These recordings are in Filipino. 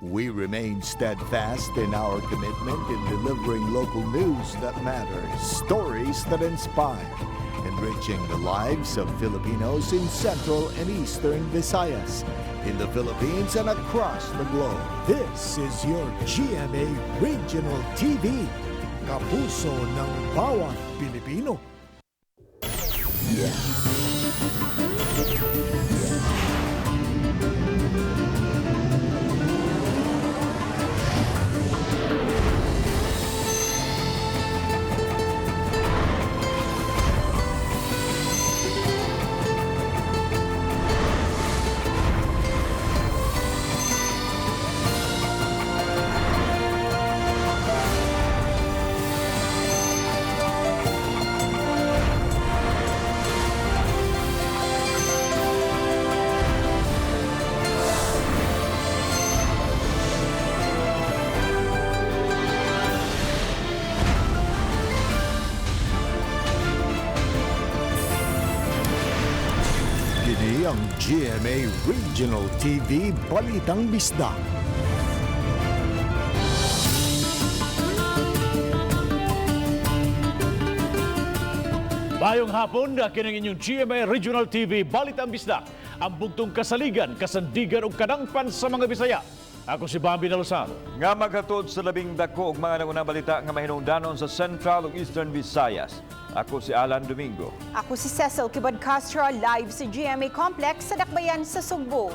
We remain steadfast in our commitment in delivering local news that matters, stories that inspire, enriching the lives of Filipinos in Central and Eastern Visayas, in the Philippines and across the globe. This is your GMA Regional TV, kapuso ng bawat Pilipino. Kini ang GMA Regional TV Balitang Bisdak. Bayong hapon, kining inyong GMA Regional TV Balitang Bisdak, ang bugtong kasaligan, kasandigan ug kadangpan sa mga Bisaya. Ako si Bambi Nalosado. Nga maghatod sa labing dako og mga nangunang balita nga mahinungdanon sa Central ug Eastern Visayas. Ako si Alan Domingo. Ako si Cecil Kibad Castro, live sa GMA Complex sa Dakbayan sa Cebu.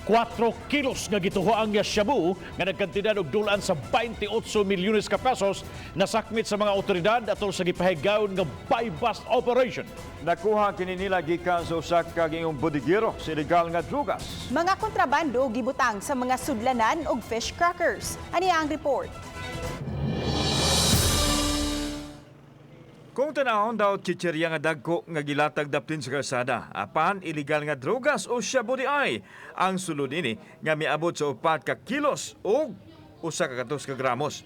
4 kilos nga gituhoan nga shabu nga nagkantidad og dulan sa 28 milyones ka pesos nasakmit sa mga otoridad atol sa gipahigayon nga buy-bust operation. Nakuha kini nila gikan sa usa ka gingong bodigero sa illegal nga drugas. Mga kontrabando gibutang sa mga sudlanan ug fish crackers. Ania ang report. Kung tanahon daw chicherya nga dagko nga gilatag daptin sa kalsada, apan illegal nga drogas o shabu di ay. Ang sulod ini nga miabot sa 4 ka kilos o 1 ka gramos.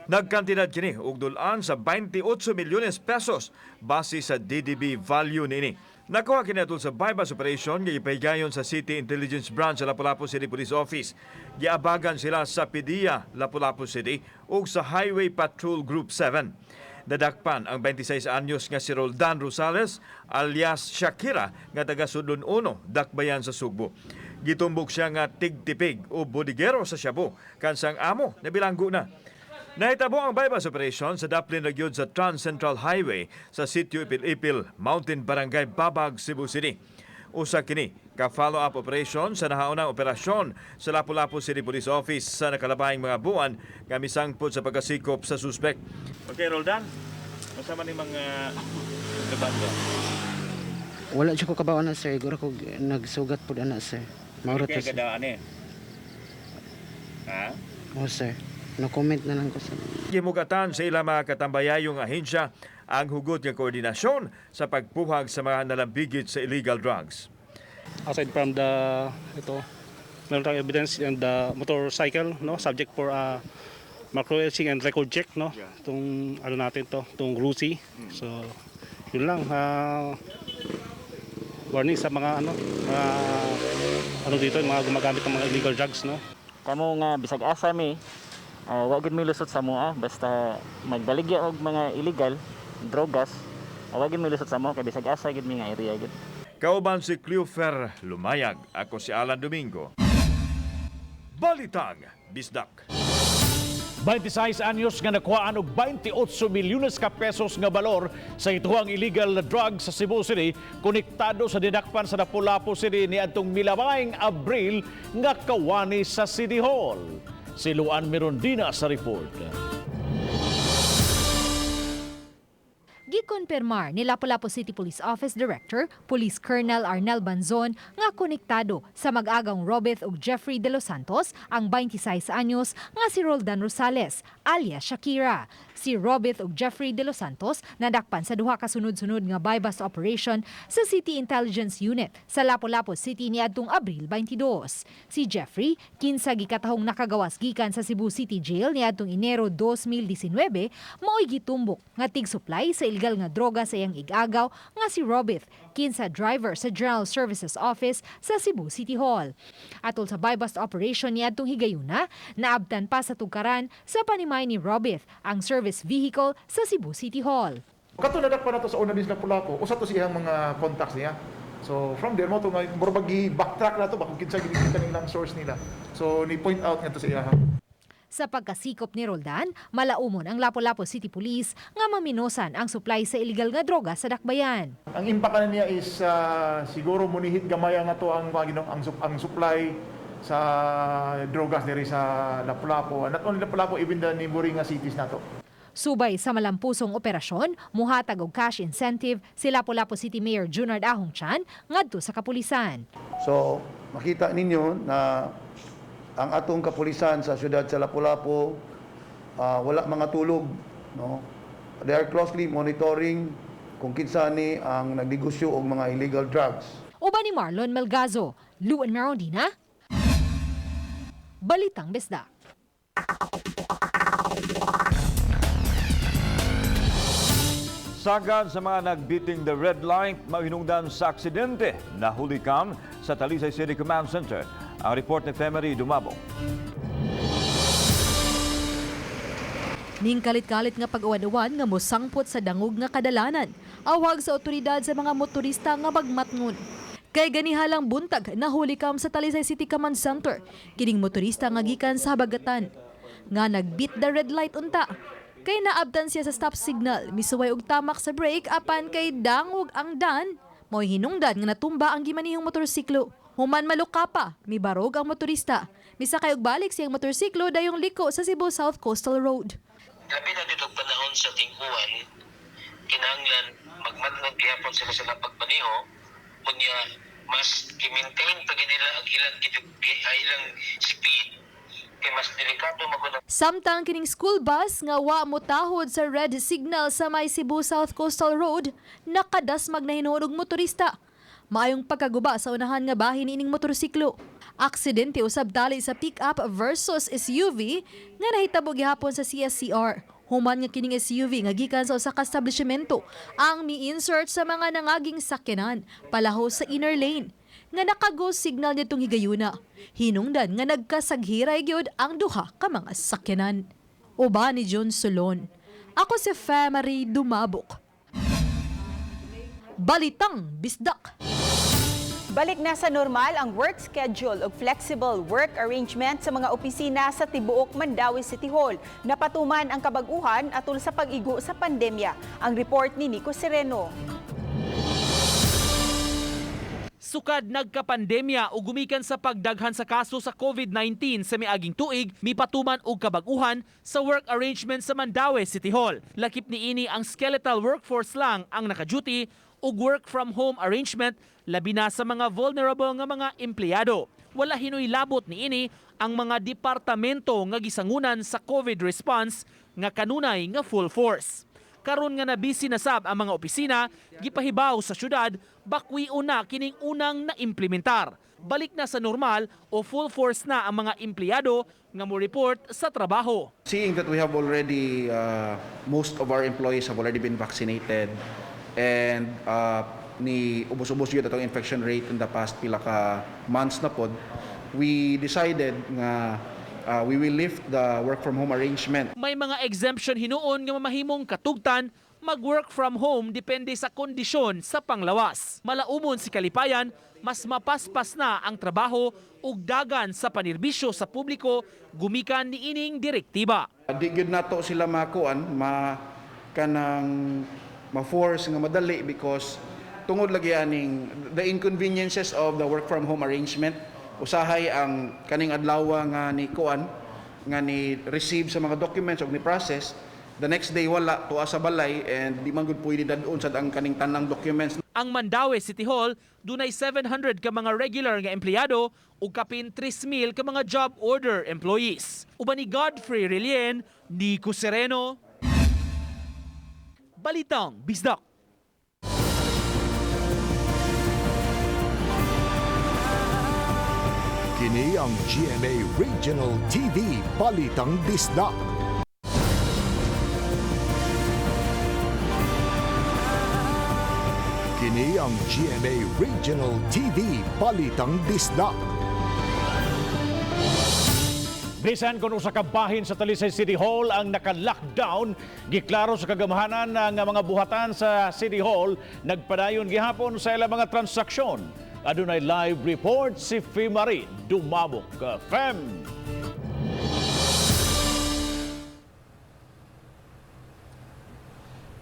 Nagkantidad kini og dulan sa 28 milyones pesos base sa DDB value nini. Nakuha kini atol sa buy-bust operation nga ipahigayon sa City Intelligence Branch sa Lapu-Lapu City Police Office. Giabagan sila sa PDEA Lapu-Lapu City ug sa Highway Patrol Group 7. Nadakpan ang 26 anyos nga si Roldan Rosales alias Shakira nga taga Sudlon 1, Dakbayan sa Cebu. Gitumbok siya nga tigtipig o bodigero sa shabu kansang amo na bilanggo na. Nahitabo ang buy-bust operation sa daplin nagyod sa Trans-Central Highway sa Sitio Ipil-Ipil, Mountain Barangay Babag, Cebu City. Usa kini ka follow-up operation sa nahaunang operasyon sa Lapu-Lapu City Police Office sa nakalabahing mga buwan nga misangpot sa pagkasikop sa suspect. Okay, Roldan, masama ni mga kontrabando? Wala siya ko kabawan na sir, siguro ko nagsugat po na sir. Maurot Kaya sir. gadaan eh. Ha? Oo sir, no-comment na lang ko sir. Gimugatan sa ilang mga katambayayong ahensya ang hugot ng koordinasyon sa pagpuhag sa mga nalambigit sa illegal drugs. Aside from the meron tayong evidence and the motorcycle, no, subject for macro-etching and record check, no, itong ano natin to, itong Rusi. So yun lang, warning sa mga ano dito, mga gumagamit ng mga illegal drugs, no. Kamo nga bisag asa mi, wa gid mi lusot sa mua basta magbaligya og mga illegal drogas, wa gid mi lusot sa mua kay bisag asa gid mi nga area gid. Kauban si Cleofer Lumayag. Ako si Alan Domingo. Balitang Bisdak. 26 anyos nga nakuhaan og 28 milyones ka pesos nga balor sa ituhang illegal na drugs sa Cebu City konektado sa didakpan sa Lapu-Lapu City niadtong milamayng Abril nga kawani sa City Hall. Si Luan Mirondina sa report. Gikonfirmar ni Lapu-Lapu City Police Office Director, Police Colonel Arnel Banzon nga konektado sa mag-agang Robert ug Jeffrey de los Santos ang 26 anyos nga si Roldan Rosales alias Shakira. Si Robert ug Jeffrey de los Santos nadakpan sa duha ka sunod-sunod nga buy-bust operation sa City Intelligence Unit sa Lapu-Lapu City niadtong Abril 22. Si Jeffrey kinsa gikatahong nakagawas gikan sa Cebu City Jail niadtong Enero 2019 mao'y gitumbok nga tig-supply sa illegal illegal nga droga sa iyang igagaw nga si Robith, kinsa driver sa General Services Office sa Cebu City Hall. Atol sa buy-bust operation niya atong higayuna, naabtan pa sa tugkaran sa panimay ni Robith ang service vehicle sa Cebu City Hall. Katuladak pa na to sa una din na Pulaco, usa to siyang mga contacts niya. So from there mo to nga murbag backtrack na to bakit kinsa ginikita nilang source nila. So ni point out nga to sa iya. Sa pagkasikop ni Roldan, malaumon ang Lapu-Lapu City Police nga maminosan ang supply sa illegal nga droga sa dakbayan. Ang impact na niya is siguro munihit gamay nga to ang supply sa drogas diri sa Lapu-Lapu. Not only Lapu-Lapu, even the neighboring cities na to. Subay sa malampusong operasyon, muhatag og cash incentive si Lapu-Lapu City Mayor Junard Ahong Chan ngadto sa kapulisan. So, makita ninyo na ang atong kapulisan sa siyudad sa Lapu-Lapu wala mga tulog, no? They are closely monitoring kung kinsa ni ang nagnegosyo og mga illegal drugs. Uban ni Marlon Melgazo, Luan Marondina, Balitang Bisdak. Sagad sa mga nagbiting the red light, mahinungdan sa aksidente na hulikam sa Talisay City Command Center. Ang report ni Femery Dumabong. Ning kalit-kalit nga pag-awan-awan nga mosangpot sa dangog nga kadalanan. Awag sa otoridad sa mga motorista nga magmatngon. Kay ganihalang buntag nahulikam sa Talisay City Command Center. Kining motorista nga gikan sa habagatan. Nga nagbit the red light unta. Kay naabdan siya sa stop signal, misuway og tamak sa brake apan kay dangog ang dan. Mo'y hinungdan nga natumba ang gimanihong motorsiklo. Human maluka pa, mibarog ang motorista. Misakay og balik siyang motorsiklo dayong liko sa Cebu South Coastal Road. Labi na dito panahon sa tingkuan, kinahanglan magmatngon gihapon sila sa pagmaneho, kunya mas i-maintain pag nila ang ilang speed. Mas delikado maguna. Samtang kining school bus nga wa motahod sa red signal sa may Cebu South Coastal Road, nakadasmag na hinuod og motorista. Maayong pagkaguba sa unahan nga bahin ining motorsiklo. Aksidente usab dali sa pick-up versus SUV nga nahitabo gihapon sa CSCR. Human nga kining SUV nga gikan sa usa ka establishmento ang mi-insert sa mga nangaging sakyanan palahos sa inner lane. Nga naka-go signal nitong higayuna. Hinungdan nga nagkasaghiray gyud ang duha ka mga sakyanan. Uba ni John Solon. Ako si Femery Dumabok. Balitang Bisdak. Balik na sa normal ang work schedule o flexible work arrangement sa mga opisina sa tibuok Mandawi City Hall. Napatuman ang kabag-uhan atol sa pag-igo sa pandemya. Ang report ni Nico Sereno. Sukad nagkapandemya o gumikan sa pagdaghan sa kaso sa COVID-19 sa miaging tuig, mipatuman og kabag-uhan sa work arrangement sa Mandawi City Hall. Lakip ni ini ang skeletal workforce lang ang naka-duty ug work from home arrangement labi na sa mga vulnerable nga mga empleyado. Wala hinoy labot ni ini ang mga departamento nga gisangunan sa COVID response nga kanunay nga full force. Karon nga nabisi na sab ang mga opisina, gipahibaw sa syudad, bakwi una kining unang na-implementar. Balik na sa normal o full force na ang mga empleyado nga mo report sa trabaho. Seeing that we have already, most of our employees have already been vaccinated and ni ubos-ubos yun atong infection rate in the past pila ka months na pod, we decided nga we will lift the work from home arrangement. May mga exemption hinuon nga mamahimong katugtan mag-work from home depende sa kondisyon sa panglawas. Malaumon si Kalipayan, mas mapaspas na ang trabaho ug dagan sa panirbisyo sa publiko gumikan ni ining direktiba. Di gyud nato sila makuan ma-force nga madali because tungod lagi aning the inconveniences of the work from home arrangement. Usahay ang kaning adlaw nga ni kuan nga ni receive sa mga documents o ni process, the next day wala tuwa sa balay and di man gud pwede dadon sad ang kaning tanang documents. Ang Mandawi City Hall dunay 700 ka mga regular nga empleyado ug kapin 3,000 ka mga job order employees. Uban ni Godfrey Relien, Nico Sereno, Balitang Bisdak. Kini ang GMA Regional TV Balitang Bisdak. Kini ang GMA Regional TV Balitang Bisdak. Bisan kung usa ka bahin sa Talisay City Hall ang naka-lockdown, giklaro sa kagamahanan ng mga buhatan sa City Hall, nagpadayon gihapon sa ilang mga transaksyon. Adunay live report si Fimari Dumabok. Fem.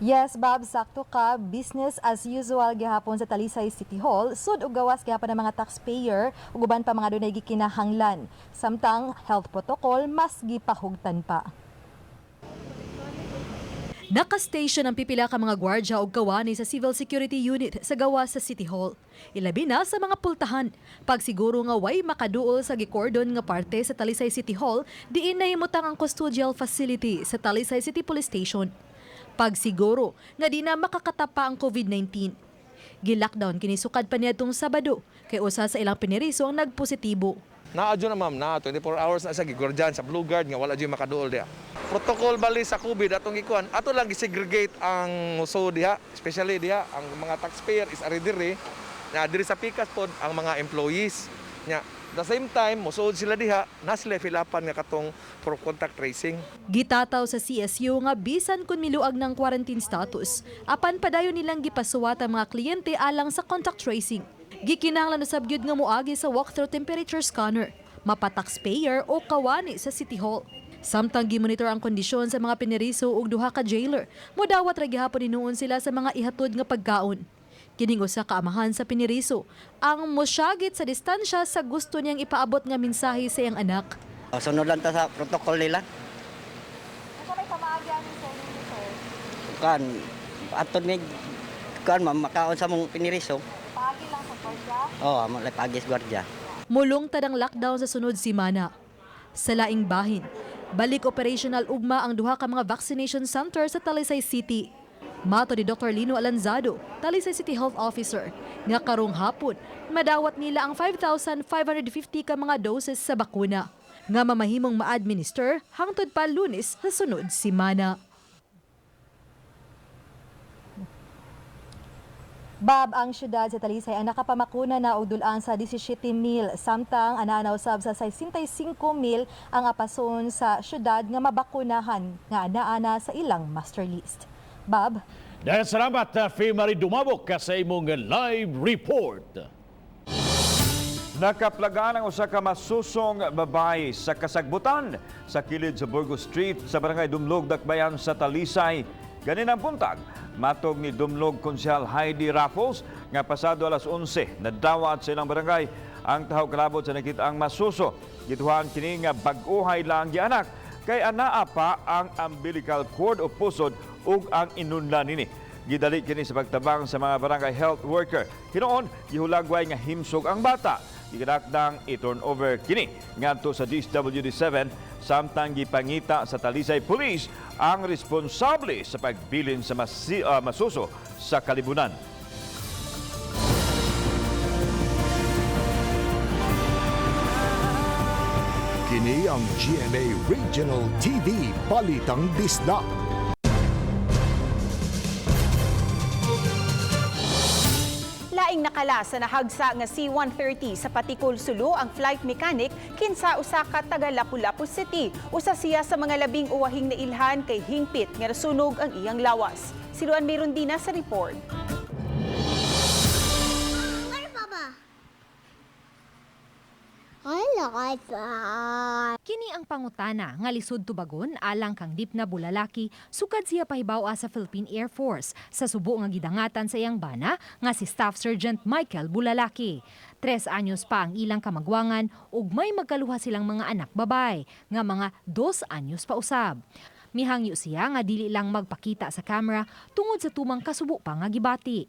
Yes, Bob, sakto ka. Business as usual gihapon sa Talisay City Hall. Sud og gawas gihapon ng mga taxpayer ug uban pa mga dunay gikinahanglan. Samtang health protocol mas gipahugtan pa. Naka-station ang pipila ka mga gwardya o kawani sa Civil Security Unit sa gawas sa City Hall. Ilabi na sa mga pultahan. Pagsiguro nga way makaduol sa gikordon nga parte sa Talisay City Hall, diin na himutang ang custodial facility sa Talisay City Police Station. Pagsiguro nga di na makakatapa ang COVID-19. Gilockdown kinisukad pa niadtong Sabado kay usa sa ilang piniriso ang nagpositibo. Naadyo na ma'am na 24 hours na sa gigordyan sa Blue Guard nga wala jud makaduol diha. Protocol bali sa COVID atong gikuan ato lang gisegregate ang muso diha, especially diha ang mga taxpayer is ari diri. Na diri sa pikas pod ang mga employees nya. The same time, musuod sila diha, na sila filapan nga katong for contact tracing. Gitataw sa CSU nga bisan kun miluag ng quarantine status, apan padayon nilang gipasuwat ang mga kliyente alang sa contact tracing. Gikinahanglan usab gyud nga moagi sa walk-through temperature scanner, mapa-taxpayer o kawani sa City Hall. Samtang gimonitor ang kondisyon sa mga piniriso ug duha ka jailer, modawat ra gihapon hinuon sila sa mga ihatod nga pagkaon. Kining usa ka amahan sa piniriso ang mosyagit sa distansya sa gusto niyang ipaabot nga mensahe sa iyang anak. Sunod lang ta sa protocol nila. Asa may pamaagyan ni sir? Kan atod ni kan makaon sa mong piniriso. Paagi lang sa gwardiya? Oo, pagi sa gwardiya. Mulong tadang lockdown sa sunod simana. Sa laing bahin, balik operational ugma ang duha ka mga vaccination center sa Talisay City. Mato ni Dr. Lino Alanzado, Talisay City Health Officer, nga karong hapon, madawat nila ang 5,550 ka mga doses sa bakuna, nga mamahimong ma-administer hangtod pa Lunes sa sunod simana. Bob, ang syudad sa Talisay ang nakapamakuna na og dulaan sa 17,000, samtang anaanaw sab sa 65,000 ang apason sa syudad nga mabakunahan nga anaana sa ilang master list. Bob? Dahil salamat, Fimari Dumabok sa imong live report. Nakaplagaan ang usa ka masusong babae sa kasagbutan sa kilid sa Burgos Street sa barangay Dumlog, Dakbayan sa Talisay. Ganin ang buntag, matog ni Dumlog Konsyal Heidi Raffles nga pasado alas 11 nadawat sa ilang barangay ang tahaw kalabot sa nakita ang masuso. Gituhan kini nga bag-uhay lang gianak kay anaa pa ang umbilical cord o pusod ug ang inunlan nini. Gidali kini sa pagtabang sa mga barangay health worker. Hinoon, gihulagway nga himsog ang bata. Gigadakdang i-turn over kini ngadto sa DSWD-7 samtang gipangita sa Talisay Police ang responsable sa pagbilin sa masuso sa kalibunan. Kini ang GMA Regional TV Balitang Bisdak. Laing nakala sa nahagsa nga C-130 sa Patikul, Sulu ang flight mechanic kinsa usa ka taga Lapu-Lapu City. Usa siya sa mga labing uwahing nailhan kay hingpit nga nasunog ang iyang lawas. Si Luan Merundina sa report. Kini ang pangutana nga lisod tubagon alang kang dip na bulalaki sukad siya pahibaw sa Philippine Air Force sa subo nga gidangatan sa iyang bana nga si Staff Sergeant Michael Bulalaki. 3 anyos pa ang ilang kamagwangan ug may magkaluha silang mga anak babay nga mga 2 anyos pa usab. Mihangyo siya nga dili lang magpakita sa camera tungod sa tumang kasubo pa nga gibati.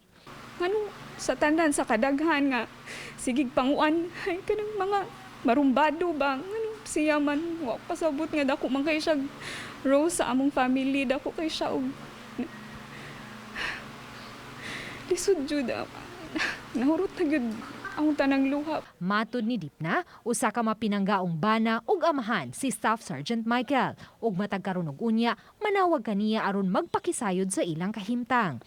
Ano sa tanan sa kadaghan nga sigig panguan ay kanang mga marumbado ba ano siya man wa pasabot nga dako man kay siya rose sa among family dako kay siya og lisod jud nahurot na gyud ang tanang luha. Matod ni Dipna, usa ka mapinanggaong bana ug amahan si Staff Sergeant Michael ug matag karon og unya manawag kaniya aron magpakisayod sa ilang kahimtang.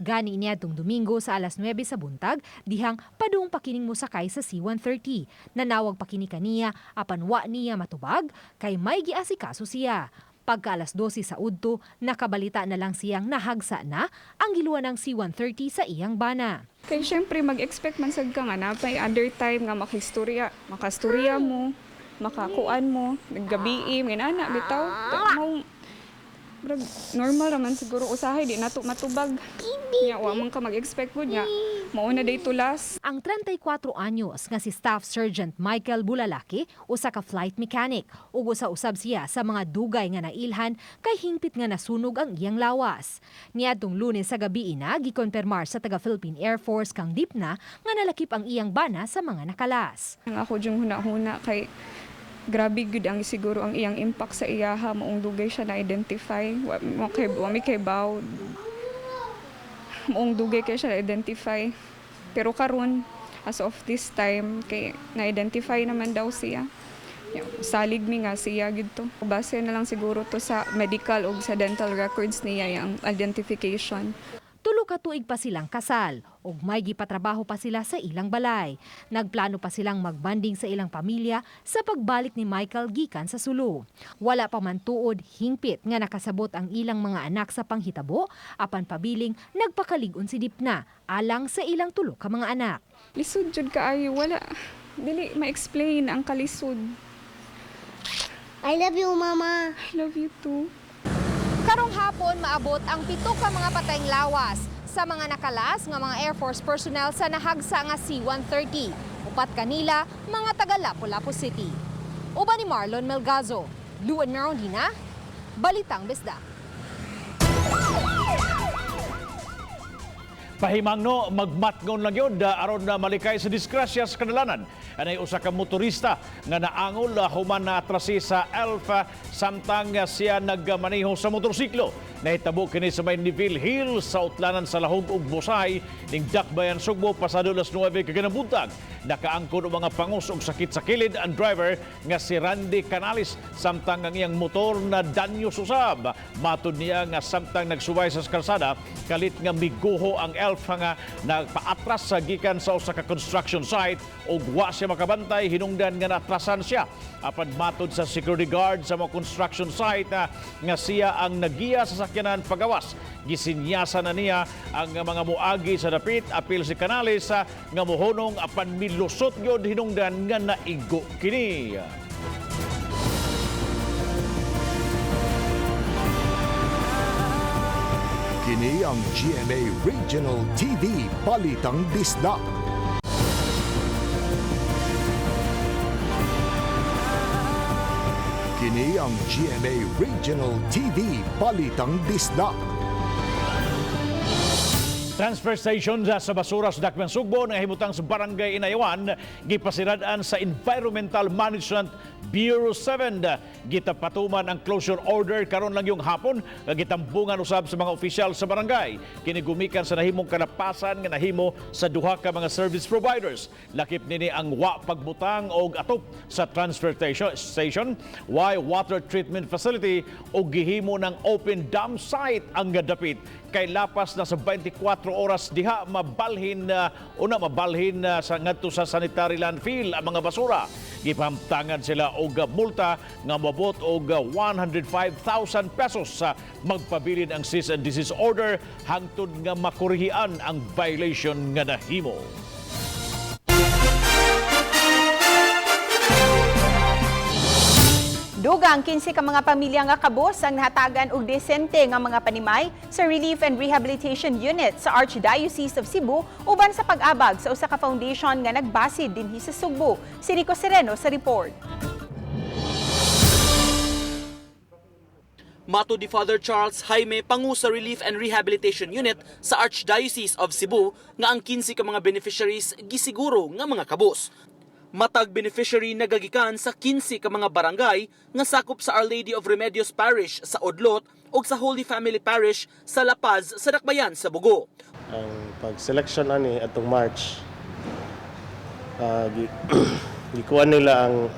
Gani niadtong Domingo sa alas 9 sa buntag, dihang padung pakining musakay sa C-130. Nanawag pakini kaniya apan wa niya matubag kay may giasikaso siya. Pagka alas 12 sa udto, nakabalita na lang siyang nahagsa na ang giluan ng C-130 sa iyang bana. Kay syempre mag-expect man sad ka nga na may other time nga makastorya mo, makakuan mo, naggabi nginana bitaw. Normal raman siguro usahay di nato matubag. Nya wa man ka mag-expect gud nya. Mauna day tulas. Ang 34 anyos nga si Staff Sergeant Michael Bulalaki, usa ka flight mechanic, ug usa-usab siya sa mga dugay nga nailhan kay hingpit nga nasunog ang iyang lawas. Niadtong Lunes sa gabi gikonpermar sa taga Philippine Air Force kang DIPNA nga nalakip ang iyang bana sa mga nakalas. Ang ako jung huna-huna kay grabe gud ang siguro ang iyang impact sa iyaha, maong dugay siya na identify, wa mi kay baw. Maong dugay kay siya na identify. Pero karon as of this time kay na-identify naman daw siya. Salig mi nga siya gid to. Base na lang siguro to sa medical o sa dental records niya yung identification. Tulo ka tuig pa silang kasal ug may gipatrabaho pa sila sa ilang balay. Nagplano pa silang magbanding sa ilang pamilya sa pagbalik ni Michael gikan sa Sulu. Wala pa man tuod hingpit nga nakasabot ang ilang mga anak sa panghitabo, apan pabiling nagpakalig-on si DIPNA alang sa ilang tulo ka mga anak. Lisod jud kaayo, wala dili ma-explain ang kalisod. I love you, Mama. I love you too. Karong hapon maabot ang 7 ka mga patayng lawas sa mga nakalas nga mga Air Force personnel sa nahagsa nga C-130. Upat kanila mga taga Lapu-Lapu City. Uban ni Marlon Melgazo, Luan Merondina, Balitang Bisdak. Pahimangno magmatngon lang yun aron na malikay sa disgrasya sa kanalanan. Anay usa ka motorista nga naangol human na atrasi sa Alpha samtang siya nagmaneho sa motorsiklo. Nahitabo kini sa Mayniville Hill sa utlanan sa Lahog ug Busay ning Dakbayan Sugbo pasado alas 9 kaganang buntag. Nakaangkon og mga pangus og sakit sa kilid ang driver nga si Randy Canales samtang ang iyang motor na danyos usab. Matud niya nga samtang nagsubay sa kalsada kalit nga miguho ang Alpha nga nagpaatras sa gikan sa usa ka construction site ug wa siya makabantay hinungdan nga natrasan siya. Apan matud sa security guard sa mga construction site nga siya ang nagiya sa sakyanan pagawas. Gisinyasan na niya ang mga muagi sa dapit apil si Canales nga mohonong apan milusot gyud hinungdan nga naigo kini. Kini ang GMA Regional TV Balitang Bisdak. Kini ang GMA Regional TV Balitang Bisdak. Transfer station sa basura sa Dakbayan Sugbo na himutang sa Barangay Inayawan gipasiradan sa Environmental Management Bureau 7. Gitapatuman ang closure order karon lang yung hapon nga gitambungan usab sa mga opisyal sa barangay. Kini gumikan sa nahimong kalapasan nga nahimo sa duha ka mga service providers. Lakip nini ang wa pagbutang og atop sa transfer station, water treatment facility o gihimo ng open dam site ang gadapit kay lapas na sa 24 oras diha mabalhin sa ngadto sa sanitary landfill ang mga basura. Gipahamtangan sila og multa nga moabot og 105,000 pesos sa magpabilin ang cease and desist order hangtod nga makurihian ang violation nga nahimo. Dugang 15 ka mga pamilya nga kabos ang nahatagan og desente nga mga panimay sa Relief and Rehabilitation Unit sa Archdiocese of Cebu uban sa pag-abag sa usa ka foundation nga nagbasid dinhi sa Cebu. Si Rico Sereno sa report. Mato di Father Charles Jaime, pangu sa Relief and Rehabilitation Unit sa Archdiocese of Cebu nga ang 15 ka mga beneficiaries gisiguro nga mga kabos. Matag beneficiary nagagikan sa 15 ka mga barangay nga sakop sa Our Lady of Remedios Parish sa Odlot ug sa Holy Family Parish sa La Paz sa Dakbayan sa Bugo. Ang pag-selection ani atong March gikuan nila ang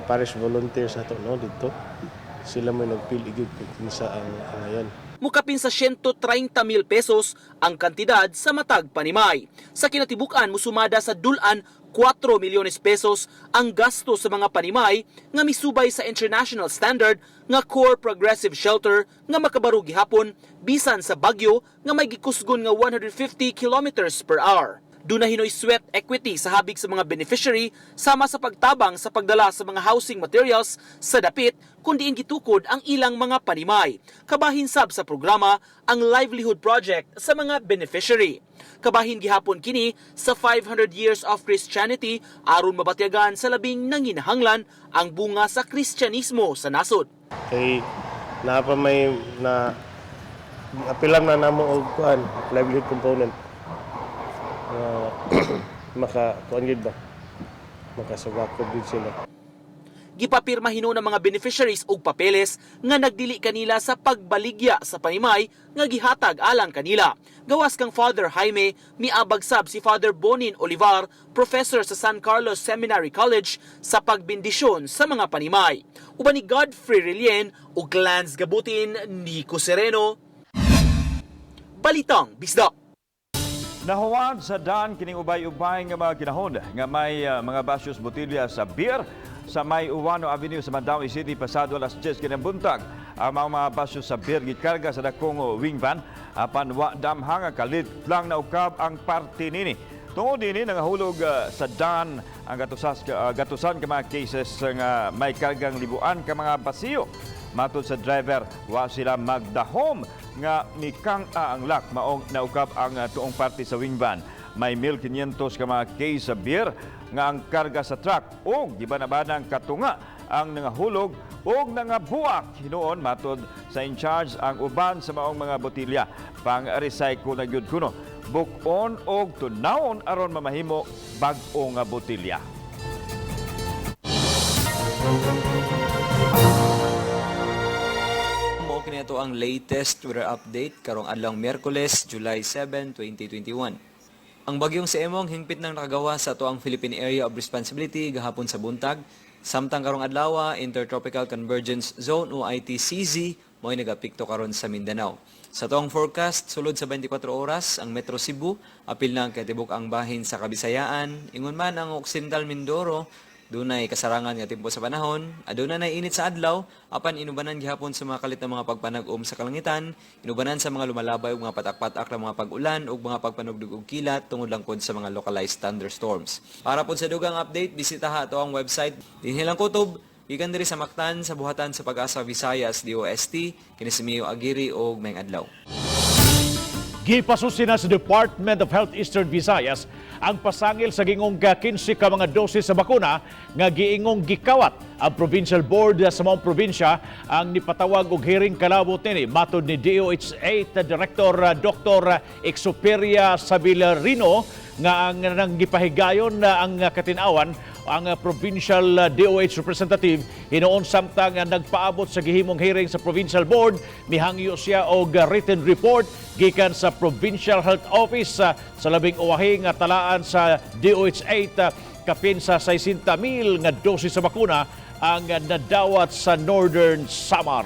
parish volunteers ato no dito. Sila may nagpili gyud kung kinsa ang ngayon. Mukapin sa 130,000 pesos ang kantidad sa matag panimay. Sa kinatibukan, musumada sa dulan 4 milyones pesos ang gasto sa mga panimay nga misubay sa international standard nga core progressive shelter nga makabaro gihapon bisan sa bagyo nga may gikusgon nga 150 kilometers per hour. Doon na hinoy sweat equity sa habig sa mga beneficiary sama sa pagtabang sa pagdala sa mga housing materials sa dapit kundi gitukod ang ilang mga panimay. Kabahin sab sa programa ang livelihood project sa mga beneficiary. Kabahin gihapon kini sa 500 years of Christianity aron mabatyagan sa labing nanginahanglan ang bunga sa Kristyanismo sa nasod. Kay napa may na apilang na namo og kuan livelihood component. Maka-kuan gid ba? Makasugakod gid sila. Gipapirma hino ng mga beneficiaries og papeles nga nagdili kanila sa pagbaligya sa panimay nga gihatag alang kanila. Gawas kang Father Jaime, miabag sab si Father Bonin Olivar, professor sa San Carlos Seminary College sa pagbindisyon sa mga panimay. Uban ni Godfrey Relien ug Lance Gabutin, Nico Sereno. Balitang Bisdak. Nahuwad sa daan kining ubay-ubay nga mga kinahon nga may mga basyos botilya sa beer sa may Uwano Avenue sa Mandawi City pasado alas 10 kinang buntag. Ang mga basyos sa beer gikarga sa dakong wing van apan wa damhang kalit lang na ukab ang parte nini. Tungod dinhi nangahulog sa daan ang gatusan ka mga cases nga may kargang libuan ka mga basiyo. Matod sa driver, wa sila magdahom nga nikang ang lock maong naukap ang tuong parte sa wing van. May 1,500 ka mga case sa beer nga ang karga sa truck o gibanabanang katunga ang nangahulog o nangabuak. Hinoon matod sa in charge ang uban sa maong mga botilya pang-recycle na gyud kuno. Bukon og tunawon aron mamahimo bag-o nga botilya. Kini ito ang latest weather update karong adlaw Miyerkules, July 7, 2021. Ang bagyong si Emong hingpit nang nakagawa sa ito ang Philippine Area of Responsibility gahapon sa buntag. Samtang karong adlaw, Intertropical Convergence Zone o ITCZ mo'y nagapikto karon sa Mindanao. Sa toong forecast, sulod sa 24 oras, ang Metro Cebu, apil na katibok ang bahin sa Kabisayaan, ingon man ang Occidental Mindoro, dunay kasarangan nga tempo sa panahon, aduna nay init sa adlaw, apan inubanan gihapon sa mga kalit na mga pagpanag-om sa kalangitan, inubanan sa mga lumalabay ug mga patak-patak na mga pag-ulan ug mga pagpanugdog og kilat tungod lang pod sa mga localized thunderstorms. Para pod sa dugang update, bisitaha ato ang website dinhi lang kutob gikan diri sa Mactan sa buhatan sa Pag-asa Visayas DOST kini si Mio Aguirre og mayong adlaw. Gipasusin na sa Department of Health Eastern Visayas ang pasangil sa gingong 15 ka mga dosis sa bakuna nga giingong gikawat ang Provincial Board sa maong probinsya ang nipatawag og hearing kalabot nini matod ni DOH-8 Director Dr. Exuperia Sabilarino nga ang nanggipahigayon na ang katinawan ang provincial DOH representative hinoon samtang nagpaabot sa gihimong hearing sa Provincial Board mihangyo siya og written report gikan sa Provincial Health Office sa labing uwahi nga talaan sa DOH-8 kapin sa 60,000 nga dosis sa bakuna ang nadawat sa Northern Samar.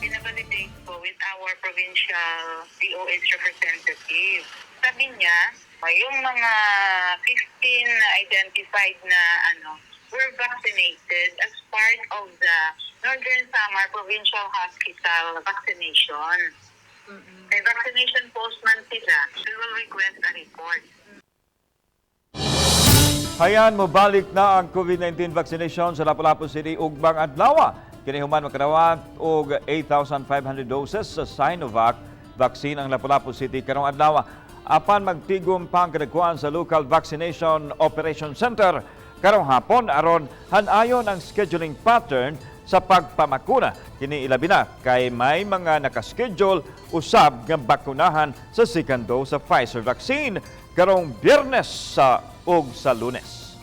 Pinavalidate po with our provincial DOH representative. Sabi niya, yung mga 15 na identified na were vaccinated as part of the Northern Samar Provincial Hospital vaccination. May vaccination postman sila. We will request a report. Hayan mo balik na ang COVID-19 vaccination sa Lapu-Lapu City ug bang adlaw. Kini human makadawat og 8,500 doses sa Sinovac vaccine ang Lapu-Lapu City karong adlaw. Apan magtigom pang kadagkuan sa Local Vaccination Operation Center karong hapon aron hanayon ang scheduling pattern sa pagpamakuna. Kini ilabi na kay may mga nakaschedule usab nga bakunahan sa second dose sa Pfizer vaccine karong Biyernes ug sa Lunes.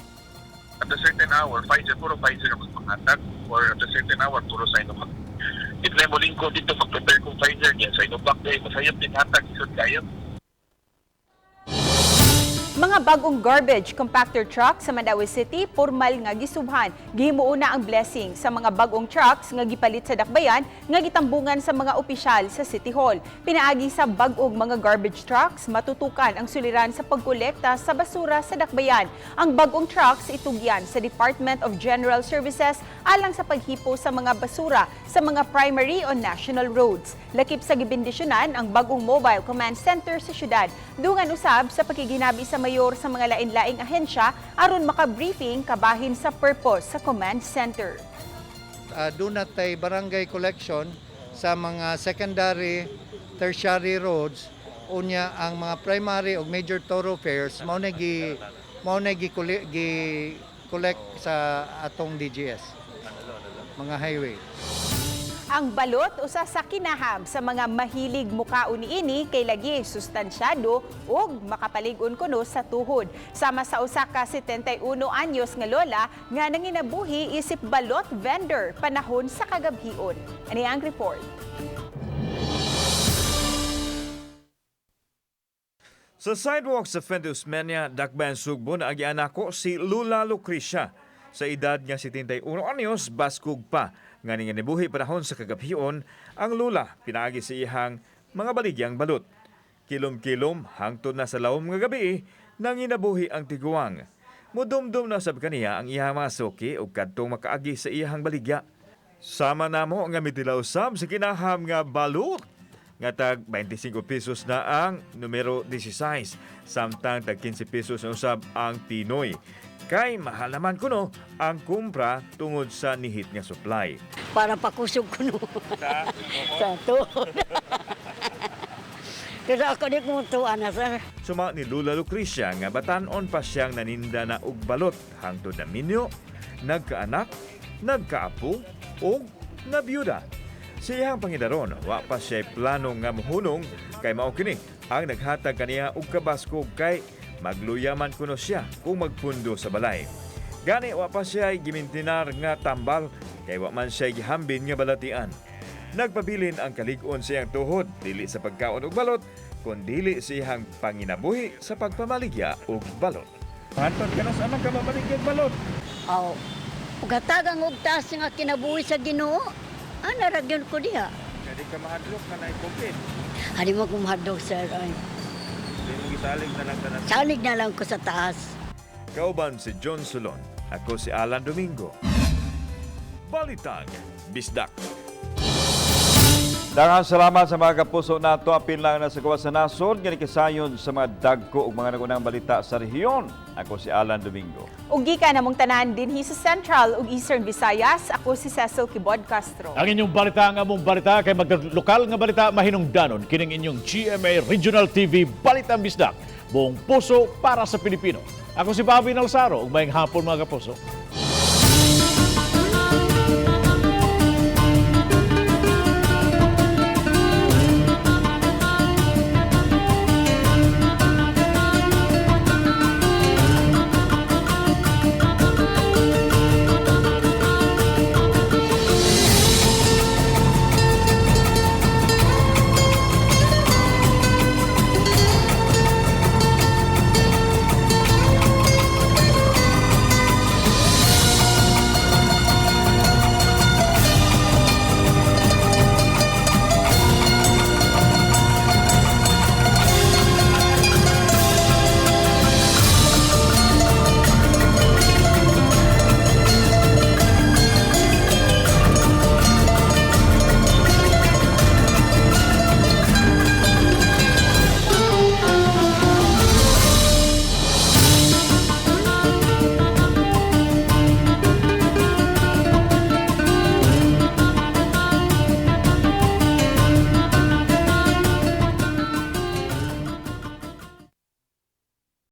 At a certain hour, puro Pfizer ang magpangatag or at a certain hour, puro Sinovac. Itla mo lingko dito mag-prepare kong Pfizer niya. Sinovac day, masayap din hatag isod kayo. Mga bagong garbage compactor truck sa Mandaue City, formal nga gisubhan. Gihimuuna ang blessing sa mga bagong trucks nga gipalit sa dakbayan nga gitambungan sa mga opisyal sa City Hall. Pinaagi sa bagong mga garbage trucks, matutukan ang suliran sa pagkolekta sa basura sa dakbayan. Ang bagong trucks itugyan sa Department of General Services alang sa paghipo sa mga basura sa mga primary o national roads. Lakip sa gibindisyonan ang bagong mobile command center sa syudad. Dungan usab sa pagkiginabi sa mayor sa mga lain-laing ahensya aron makabriefing kabahin sa purpose sa command center. Doon natay barangay collection sa mga secondary, tertiary roads, unya ang mga primary o major thoroughfares mao na collect sa atong DGS, mga highway. Ang balot usa sa kinaham sa mga mahilig mukaon niini kay lagi sustansyado ug makapalig-on kuno sa tuhod. Sama sa usa ka 71 anyos nga lola nga nanginabuhi isip balot vendor panahon sa kagabhion. Ani ang report. Sa sidewalk sa Fendusmenia, Dakbayan, Sugbo na agianako si Lula Lucrecia. Sa edad nga 71 anyos, baskog pa. Nga nibuhi panahon sa kagabhion, ang lula pinaagi sa ihang mga baligyang balot. Kilom-kilom hangtod na sa lawom nga gabi, nang inabuhi ang tiguang. Mudumdum na sab kaniya ang ihang mga suki o kadtong makaagi sa ihang baligya. Sama namo nga mitilaw sab sa kinaham nga balot. Nga tag 25 pesos na ang numero 16, samtang tag 15 pesos na usab ang Pinoy. Kay mahal naman kuno ang kumpra tungod sa nihit nga supply. Para pakusog kuno. Sa tuhod. Pero ako di kumutuan na, sir. Suma ni Lula Lucrecia nga batanon pa siyang naninda na og balot hangtod na minyo, nagkaanak, nagkaapo o nabiyuda. Sa iyang pangidaron, wa pa siya plano nga mohunong kay mao kini ang naghatag kaniya og kabaskog kay magluyaman kuno siya kung magpundo sa balay. Gani wa pa siya gimintinar nga tambal kay wa man siya gihambin nga balatian. Nagpabilin ang kalig-on sa iyang tuhod dili sa pagkaon og balot kundi sa iyang panginabuhi sa pagpamaligya og balot. Hantod ka na sa anang kamamaligya og balot. Aw, ugatagang og taas nga kinabuhi sa Ginoo. Ana ragyon ko diha. Kadi ka mahadlok na na-COVID. Ani mo kumahadlok, sir. Ay. Salig na lang tanan. Salig na lang ko sa taas. Kauban si John Solon. Ako si Alan Domingo. Balitang Bisdak. Daghang salamat sa mga kapuso nato apil lang na sa gawas sa nasod nga kasayon sa mga dagko ug mga nagunang balita sa rehiyon. Ako si Alan Domingo. Ug gikan namong tanan dinhi sa Central ug Eastern Visayas, ako si Cecil Kibod Castro. Ang inyong balita nga mong balita kay maglokal nga balita mahinungdanon kining inyong GMA Regional TV Balitang Bisdak. Buong puso para sa Pilipino. Ako si Bobby Nalsaro ug maayong hapon mga kapuso.